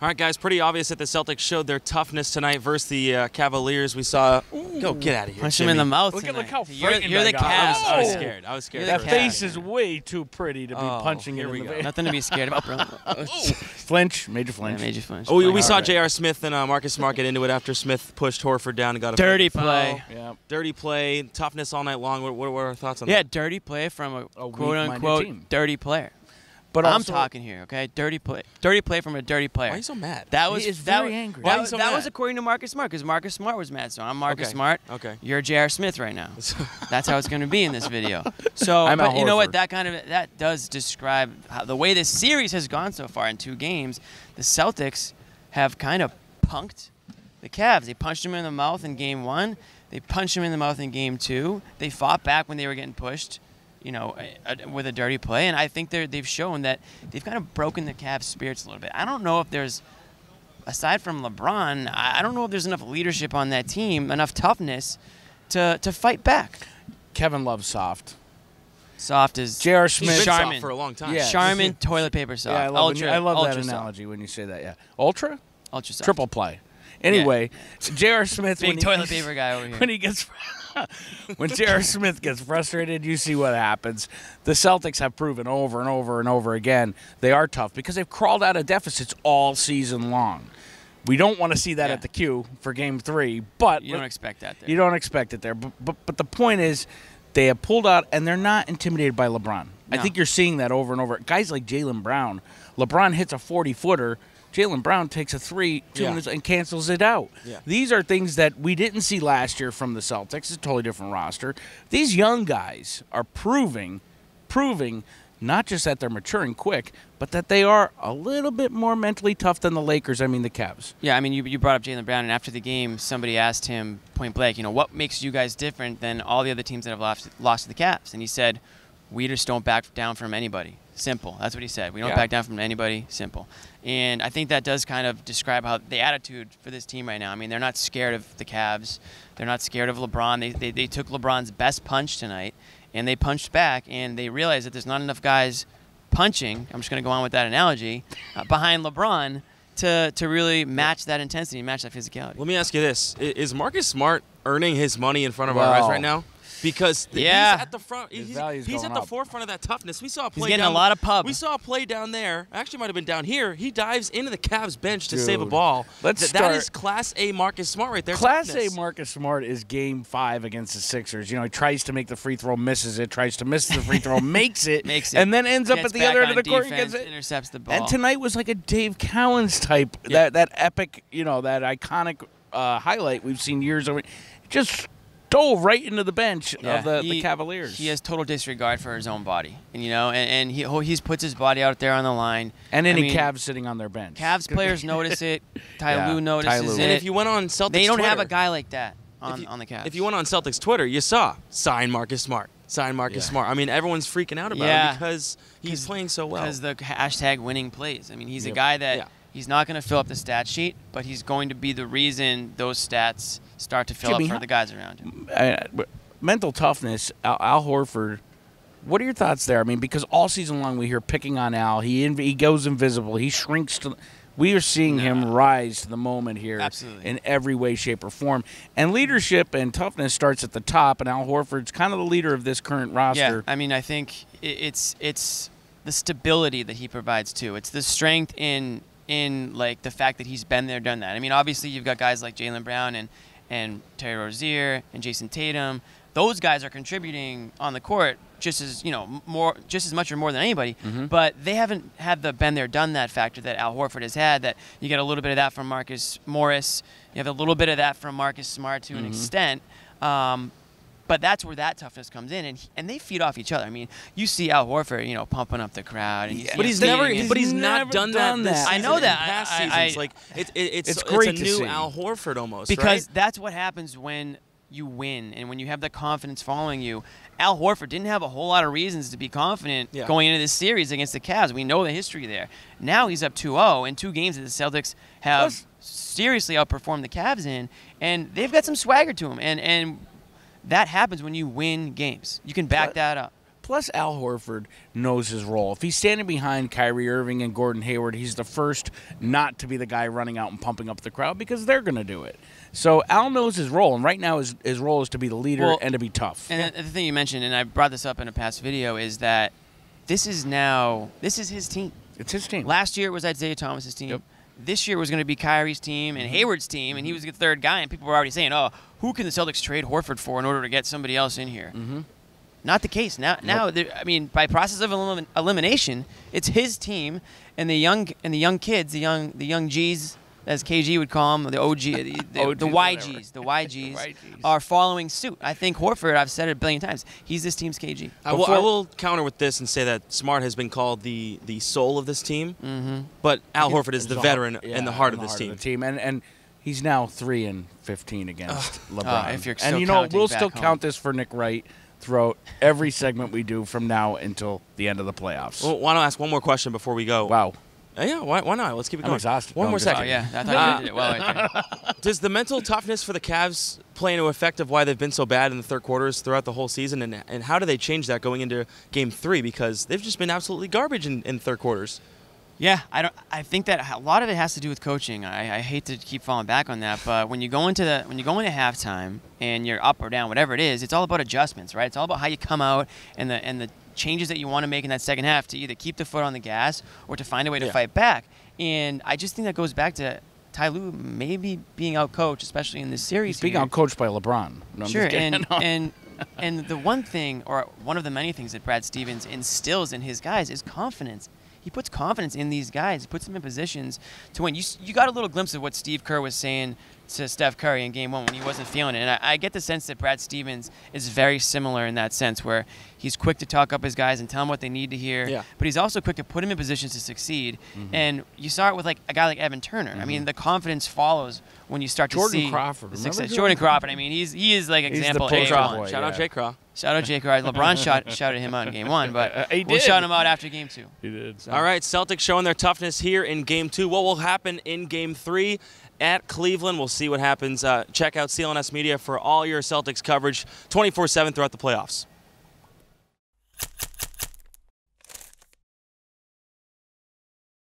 All right, guys, pretty obvious that the Celtics showed their toughness tonight versus the Cavaliers. We saw go get out of here. Punch him in the mouth. Look how you're frightened the Cavs. I was scared. I was scared. That face is way too pretty to be punching it in the face. Nothing to be scared about, bro. Flinch, major flinch. Yeah, major flinch. Oh, we saw J.R. Smith and Marcus Smart get into it after Smith pushed Horford down and got a dirty play. Yeah. Dirty play, toughness all night long. What were our thoughts on that? Yeah, that? dirty play from a quote-unquote team. Dirty player. But I'm talking here, okay? Dirty play. Dirty play from a dirty player. Why are you so mad? That was he is very angry. Why are you so that mad? was according to Marcus Smart, because Marcus Smart was mad. So I'm Marcus Smart. Okay. You're J.R. Smith right now. That's how it's going to be in this video. So, I'm but you know what? Horford. That does describe how, the way this series has gone so far in 2 games. The Celtics have kind of punked the Cavs. They punched them in the mouth in Game 1. They punched them in the mouth in Game 2. They fought back when they were getting pushed, you know, with a dirty play. And I think they've shown that they've kind of broken the Cavs' spirits a little bit. I don't know if there's, aside from LeBron, I don't know if there's enough leadership on that team, enough toughness to fight back. Kevin loves soft. Soft is J.R. He's Smith. been Charmin. soft for a long time. Yeah. Charmin, toilet paper soft. Yeah, I love ultra that soft. analogy when you say that. Yeah, ultra, Ultra soft. triple play. Anyway, J.R. Smith. Big toilet paper guy over here. When he gets, when J.R. Smith gets frustrated, you see what happens. The Celtics have proven over and over and over again they are tough because they've crawled out of deficits all season long. We don't want to see that at the Q for Game 3, but You don't expect that there. You don't expect it there. But the point is, they have pulled out, and they're not intimidated by LeBron. I think you're seeing that over and over. Guys like Jaylen Brown, LeBron hits a 40-footer. Jaylen Brown takes a 3 2 minutes and cancels it out. Yeah. These are things that we didn't see last year from the Celtics. It's a totally different roster. These young guys are proving not just that they're maturing quick, but that they are a little bit more mentally tough than the Lakers, the Cavs. Yeah, I mean, you brought up Jaylen Brown, and after the game, somebody asked him point blank, you know, what makes you guys different than all the other teams that have lost to the Cavs? And he said, we just don't back down from anybody. Simple. That's what he said. We don't back down from anybody. Simple. And I think that does kind of describe how the attitude for this team right now. I mean, they're not scared of the Cavs. They're not scared of LeBron. They took LeBron's best punch tonight, and they punched back, and they realized that there's not enough guys punching, I'm just going to go on with that analogy, behind LeBron to really match that intensity, match that physicality. Let me ask you this. Is Marcus Smart earning his money in front of our eyes right now? Because he's at the front. He's at the forefront of that toughness. We saw a play He's getting a lot of pub. We saw a play down there. Actually, might have been down here. He dives into the Cavs bench to save a ball. That is Class A Marcus Smart right there. Class A Marcus Smart is Game 5 against the Sixers. You know, he tries to make the free throw, misses it. Tries to miss the free throw, makes it, and then ends up at the other end of the court and gets it. Intercepts the ball. And tonight was like a Dave Cowens type. That epic, you know, that iconic highlight we've seen years over. Just dove right into the bench of the Cavaliers. He has total disregard for his own body, and you know, and he puts his body out there on the line. And any Cavs sitting on their bench. Cavs players notice it. Ty Lue notices it. And if you went on Celtics they don't Twitter, have a guy like that on the Cavs. If you went on Celtics Twitter, you saw sign Marcus Smart. Sign Marcus Smart. I mean, everyone's freaking out about him because he's playing so well. Because the hashtag winning plays. I mean, he's a guy that he's not going to fill up the stat sheet, but he's going to be the reason those stats start to fill up for the guys around him. Mental toughness, Al Horford. What are your thoughts there? I mean, because all season long we hear picking on Al. He goes invisible. He shrinks to. We are seeing him rise to the moment here in every way, shape, or form. And leadership and toughness starts at the top, and Al Horford's kind of the leader of this current roster. Yeah, I mean, I think it's the stability that he provides too. It's the strength in like the fact that he's been there, done that. I mean, obviously you've got guys like Jaylen Brown and Terry Rozier and Jason Tatum. Those guys are contributing on the court just as much or more than anybody. But they haven't had the been there, done that factor that Al Horford has had. That you get a little bit of that from Marcus Morris. You have a little bit of that from Marcus Smart to an extent. But that's where that toughness comes in, and they feed off each other. I mean, you see Al Horford, you know, pumping up the crowd, and but he's not done that. I know that. Past seasons, like it's great a to new see. Al Horford almost. Because that's what happens when you win and when you have the confidence following you. Al Horford didn't have a whole lot of reasons to be confident going into this series against the Cavs. We know the history there. Now he's up 2-0 in 2 games that the Celtics have seriously outperformed the Cavs in, and they've got some swagger to them. And that happens when you win games. You can back that up. Plus, Al Horford knows his role. If he's standing behind Kyrie Irving and Gordon Hayward, he's the first not to be the guy running out and pumping up the crowd because they're going to do it. So Al knows his role, and right now his role is to be the leader and to be tough. And the thing you mentioned, and I brought this up in a past video, is that this is his team. It's his team. Last year it was Isaiah Thomas's team. Yep. This year was going to be Kyrie's team and Hayward's team, and he was the third guy, and people were already saying, oh, who can the Celtics trade Horford for in order to get somebody else in here? Not the case. Now, I mean, by process of elimination, it's his team, and the young kids, the young G's, as KG would call them, the OG, the YGs are following suit. I think Horford, I've said it a billion times, he's this team's KG. I will counter with this and say that Smart has been called the soul of this team, but Al Horford is the veteran and the heart of this team. And he's now 3-15 against LeBron. If you're and we'll still count this for Nick Wright throughout every segment we do from now until the end of the playoffs. Well, why don't I ask one more question before we go? Wow. Yeah, why not? Let's keep it going. I'm exhausted. One more second. Oh, yeah, I thought you did it well right there. Does the mental toughness for the Cavs play into effect of why they've been so bad in the third quarters throughout the whole season, and how do they change that going into Game 3? Because they've just been absolutely garbage in third quarters. Yeah, I think that a lot of it has to do with coaching. I hate to keep falling back on that, but when you go into halftime and you're up or down, whatever it is, it's all about adjustments, right? It's all about how you come out and the changes that you want to make in that second half to either keep the foot on the gas or to find a way to fight back. And I just think that goes back to Ty Lue maybe being outcoached, especially in this series. He's being outcoached by LeBron. No, sure, and the one thing, or one of the many things that Brad Stevens instills in his guys is confidence. He puts confidence in these guys. He puts them in positions to win. You got a little glimpse of what Steve Kerr was saying to Steph Curry in Game 1 when he wasn't feeling it. And I get the sense that Brad Stevens is very similar in that sense, where he's quick to talk up his guys and tell them what they need to hear, but he's also quick to put them in positions to succeed. And you saw it with like a guy like Evan Turner. I mean, the confidence follows when you start to see Jordan Crawford. the success. Jordan Crawford. I mean, he is like example A1. Shout out Jay Craw. Shout out Jay Craw. LeBron shouted him out in Game 1, but we'll shout him out after Game 2. He did. So. All right, Celtics showing their toughness here in Game 2. What will happen in Game 3 at Cleveland? We'll see what happens. Check out CLNS Media for all your Celtics coverage 24/7 throughout the playoffs.